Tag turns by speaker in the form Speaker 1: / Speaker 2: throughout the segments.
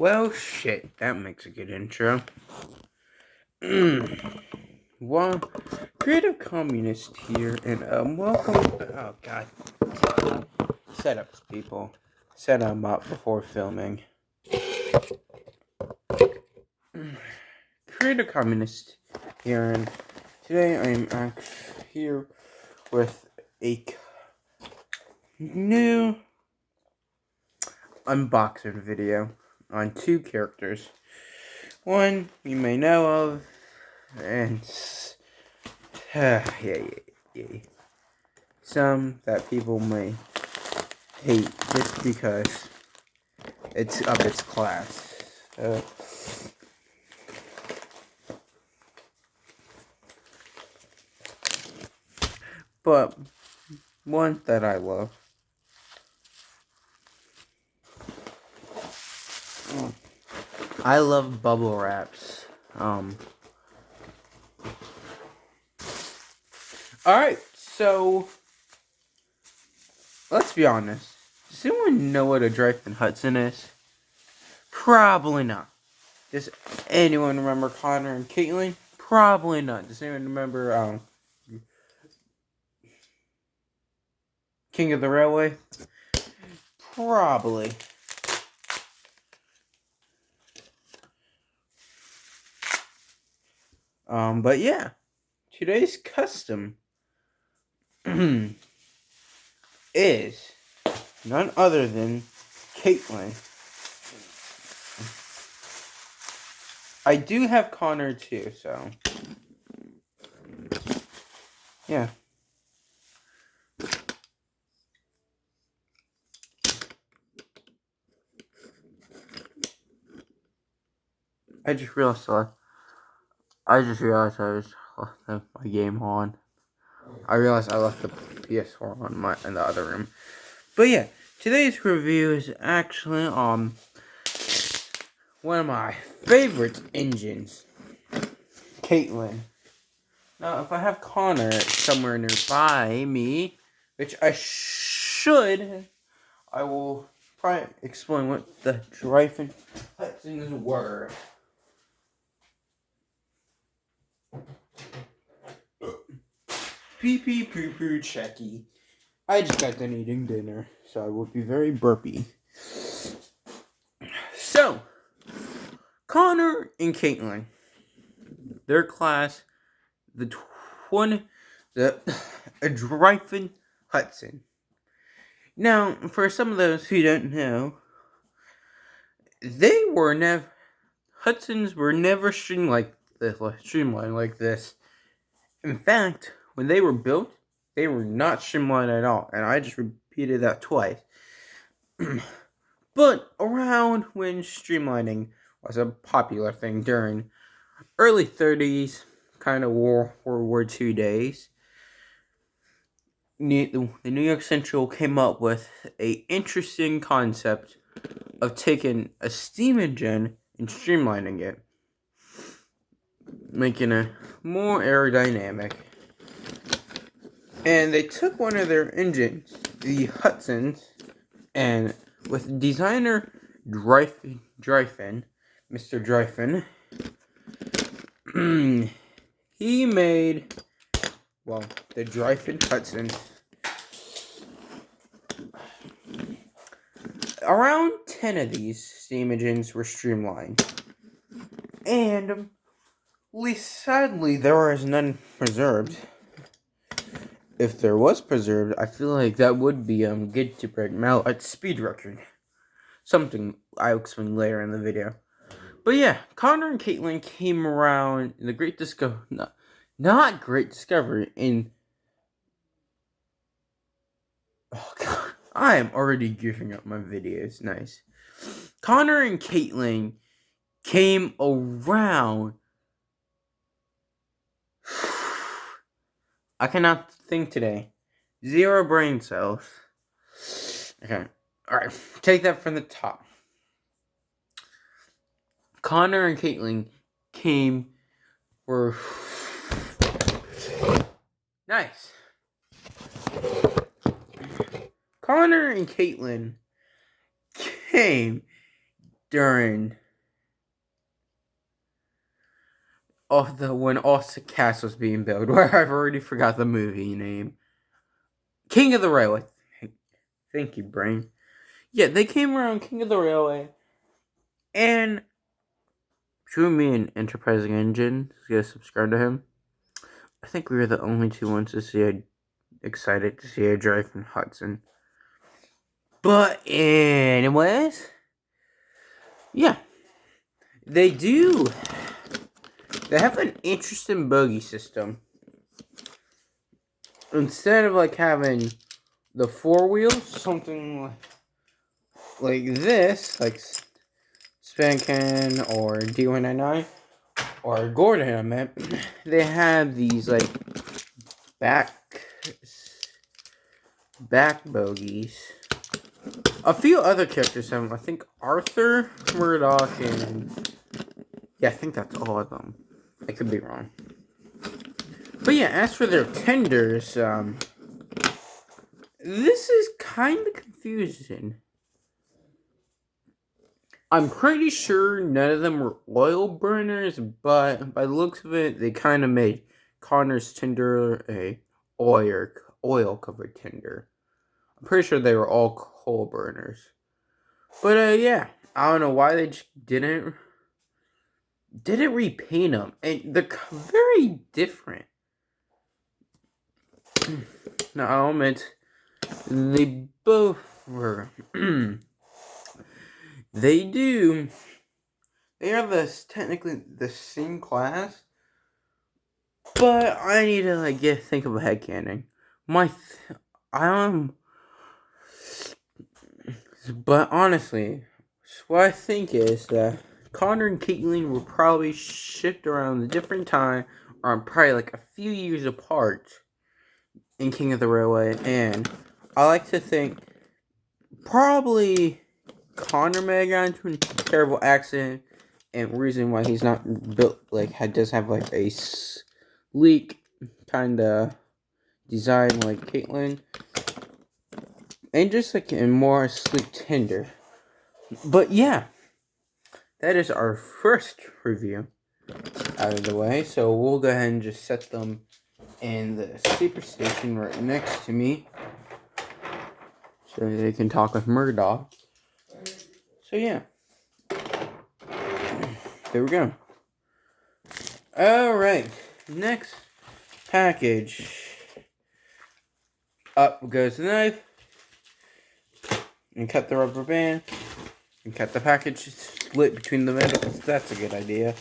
Speaker 1: Well, shit, that makes a good intro. Well, Creative Communist here, and welcome. Oh, God. Setups, people. Set them up before filming. Creative Communist here, and today I'm actually here with a new unboxing video on two characters. One you may know of, and yeah. Some that people may hate just because it's of its class. But one that I love. I love bubble wraps. Alright, so let's be honest. Does anyone know what a Drive-In Hudson is? Probably not. Does anyone remember Connor and Caitlin? Probably not. Does anyone remember King of the Railway? Probably. But yeah, today's custom is none other than Caitlin. I do have Connor too, so yeah. I just realized I left my game on. I realized I left the PS4 on in the other room. But yeah, today's review is actually one of my favorite engines, Caitlin. Now, if I have Connor somewhere nearby me, which I should, I will probably explain what the Drive-In Hudsons were. Pee poo poo checky. I just got done eating dinner, so I will be very burpy. So, Connor and Caitlin, their class, a Drive-In Hudson. Now, for some of those who don't know, Hudsons were never streamlined like this. In fact, when they were built, they were not streamlined at all, and I just repeated that twice. But around when streamlining was a popular thing during early 30s, kind of World War II days, the New York Central came up with a interesting concept of taking a steam engine and streamlining it, making it more aerodynamic. And they took one of their engines, the Hudsons, and with designer Drive-In, Mr. Drive-In, he made, the Drive-In Hudson. Around 10 of these steam engines were streamlined. And, sadly, there was none preserved. If there was preserved, I feel like that would be good to break Mallet's speed record. Something I'll explain later in the video. But yeah, Connor and Caitlin came around in the Great Discovery. Not Great Discovery, in... Oh god, I am already goofing up my videos. Nice. Connor and Caitlin came around... I cannot think today. 0 brain cells. Okay. Alright. Take that from the top. Connor and Caitlin were nice. Connor and Caitlin came during when the cast was being built, where I've already forgot the movie name. King of the Railway. Thank you, brain. Yeah, they came around King of the Railway, and between me and Enterprising Engine, you guys subscribe to him. I think we were the only two ones to see excited to see a drive from Hudson. But anyways, yeah, they do. They have an interesting bogey system. Instead of like having the 4 wheels, something like this, like Spankin or D199 or Gordon, I meant, they have these like back bogies. A few other characters have them. I think Arthur, Murdoch, and yeah, I think that's all of them. I could be wrong. But yeah, as for their tenders, this is kind of confusing. I'm pretty sure none of them were oil burners, but by the looks of it, they kind of made Connor's tender a oil covered tender. I'm pretty sure they were all coal burners. But yeah, I don't know why they just didn't repaint them, and they're very different. Now I'll admit, they both were. They are technically the same class, but I need to think of a headcanon. But honestly, what I think is that Connor and Caitlin were probably shipped around a different time, or probably like a few years apart in King of the Railway, and I like to think probably Connor may have gotten into a terrible accident, and reason why he's not built does have like a sleek kind of design like Caitlin, and just like a more sleek tender. But yeah, that is our first review out of the way. So we'll go ahead and just set them in the sleeper station right next to me, so they can talk with Murdoch. So yeah, there we go. Alright, next package. Up goes the knife, and cut the rubber band, and cut the package split between the middle. That's a good idea.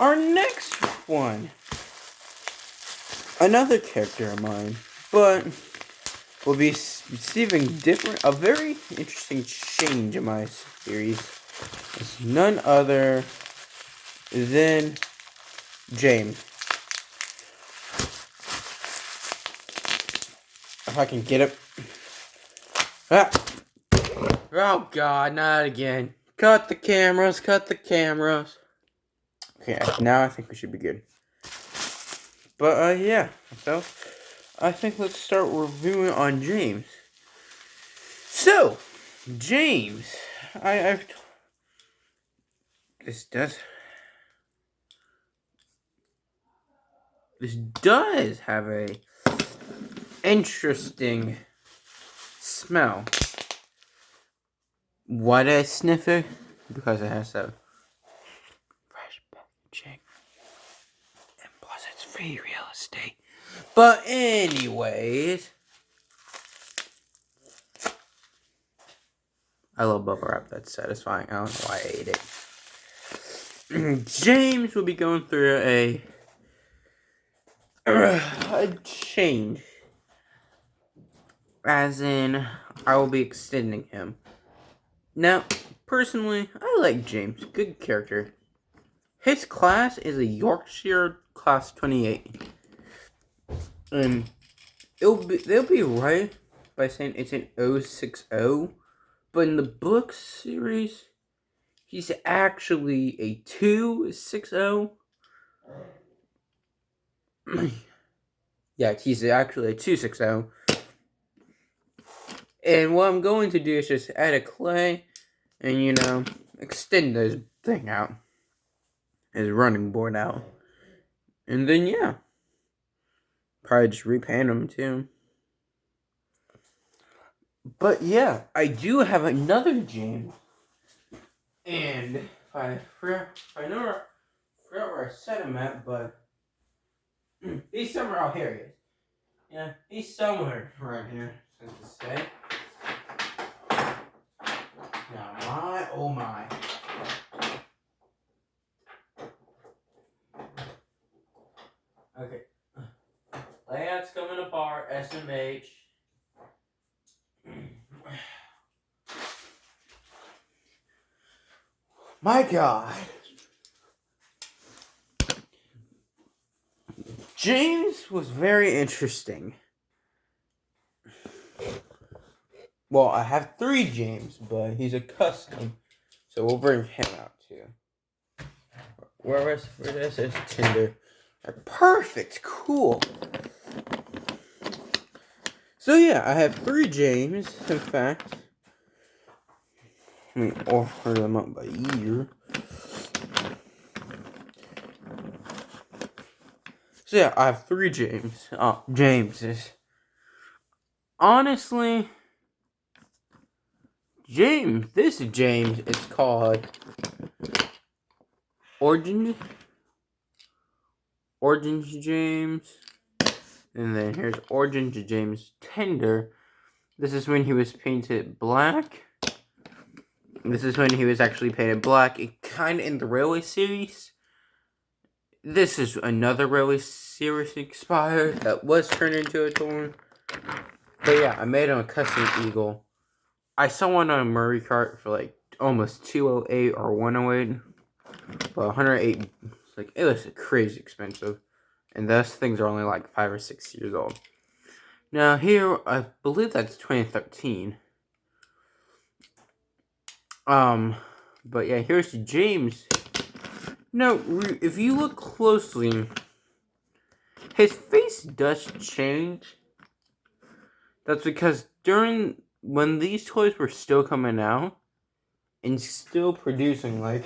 Speaker 1: Our next one, another character of mine, but will be receiving a very interesting change in my series. It's none other than James. If I can get it. Ah. Oh God, not again. Cut the cameras. Okay, now I think we should be good. But yeah, so I think let's start reviewing on James. So, James, this does have a interesting smell. Why did I sniff it? Because it has that fresh packaging, and plus it's free real estate. But anyways, I love bubble wrap. That's satisfying. I don't know why I ate it. James will be going through a change. As in, I will be extending him. Now, personally, I like James. Good character. His class is a Yorkshire Class 28. And they'll be right by saying it's an 060. But in the book series, he's actually a 260. Yeah, he's actually a 260. And what I'm going to do is just add a clay and, you know, extend this thing out. His running board out. And then, yeah. Probably just repaint them, too. But, yeah, I do have another James. And I forgot where I set him at, but he's somewhere out here. He is. Yeah, he's somewhere right here, since to say. Now, my, oh my. Okay. Layout's coming apart, SMH. My God. James was very interesting. Well, I have 3 James, but he's a custom. So we'll bring him out too. Where this is Tinder. Perfect, cool. So yeah, I have 3 James, in fact. Let me offer them up by year. So yeah, I have 3 James. Jameses. Honestly, this James is called Orange James. And then here's Orange James Tender. This is when he was painted black. This is when he was actually painted black. It kind of in the Railway series. This is another Railway series expired that was turned into a tone. But yeah, I made him a custom eagle. I saw one on a Murray cart for like almost 208 or 108. But 108, like, it was crazy expensive. And those things are only like 5 or 6 years old. Now here, I believe that's 2013. But yeah, here's James. Now, if you look closely, his face does change. That's because when these toys were still coming out, and still producing, like,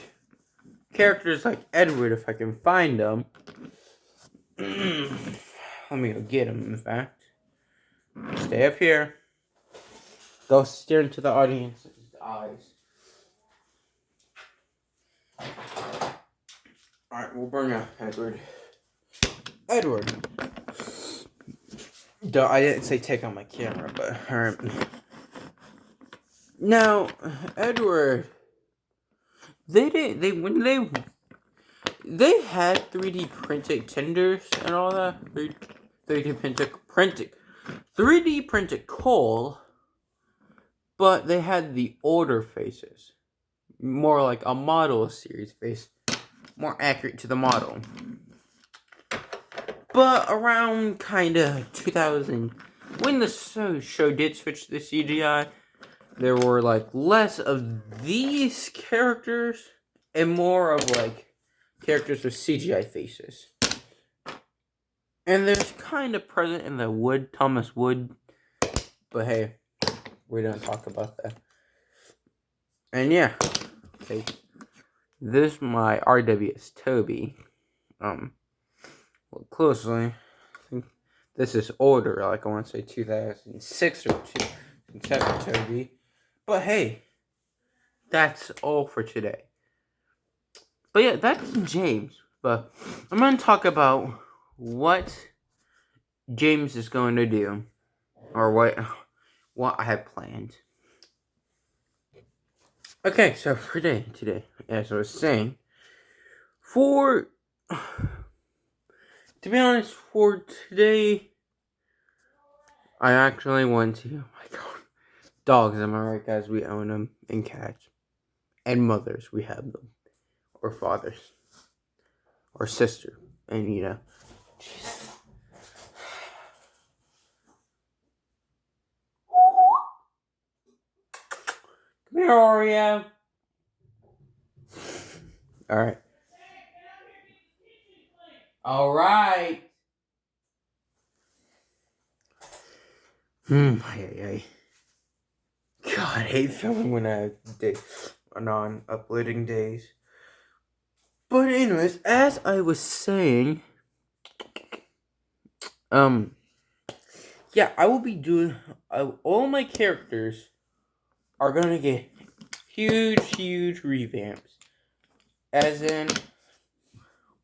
Speaker 1: characters like Edward, if I can find them. Let me go get him, in fact. Stay up here. Go stare into the audience's eyes. Alright, we'll bring up Edward. Edward. I didn't say take on my camera, but alright. Now, Edward. They had 3D printed tenders and all that. 3D printed coal, but they had the older faces. More like a model series face. More accurate to the model. But around kinda 2000, when the show did switch to the CGI, there were like less of these characters and more of like characters with CGI faces. And there's kind of present in the Thomas Wood. But hey, we don't talk about that. And yeah, okay. This is my RWS Toby. Look closely. I think this is older, like I want to say 2006 or 2007 Toby. But hey, that's all for today. But yeah, that's James. But I'm going to talk about what James is going to do. Or what I have planned. Okay, so for today, as I was saying, to be honest, for today, I actually want to, oh my God, dogs, am I right, guys? We own them, and cats, and mothers, we have them, or fathers, or sister, and you know, Jesus. Come here, Oreo. Alright. Alright. Ay. God, I hate filming when I have non-uploading days. But anyways, as I was saying, yeah, I will be doing, all my characters are gonna get huge revamps. As in,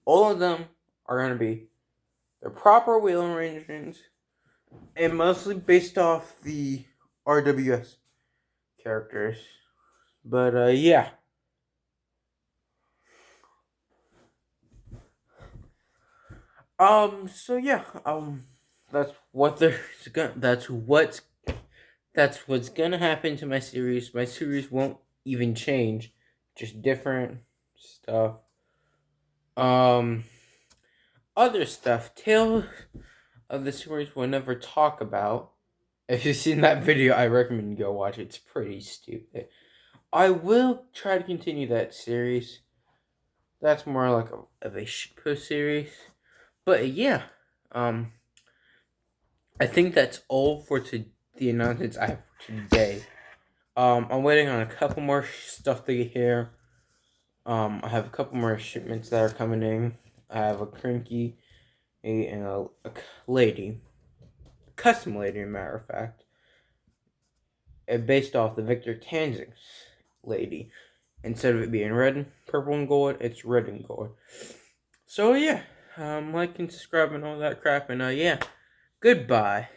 Speaker 1: all of them are gonna be the proper wheel arrangements, and mostly based off the RWS characters. But, yeah. So yeah, that's what that's what's gonna happen to my series. My series won't even change, just different stuff. Um, Other stuff, Tale of the series we'll never talk about. If you've seen that video, I recommend you go watch it. It's pretty stupid. I will try to continue that series. That's more like of a shitpost series. But yeah, I think that's all for the announcements I have for today. I'm waiting on a couple more stuff to get here. I have a couple more shipments that are coming in. I have a cranky, and a lady, custom lady, as a matter of fact, based off the Victor Tanzing's lady. Instead of it being red, purple, and gold, it's red and gold. So yeah, like and subscribe and all that crap, and yeah, goodbye.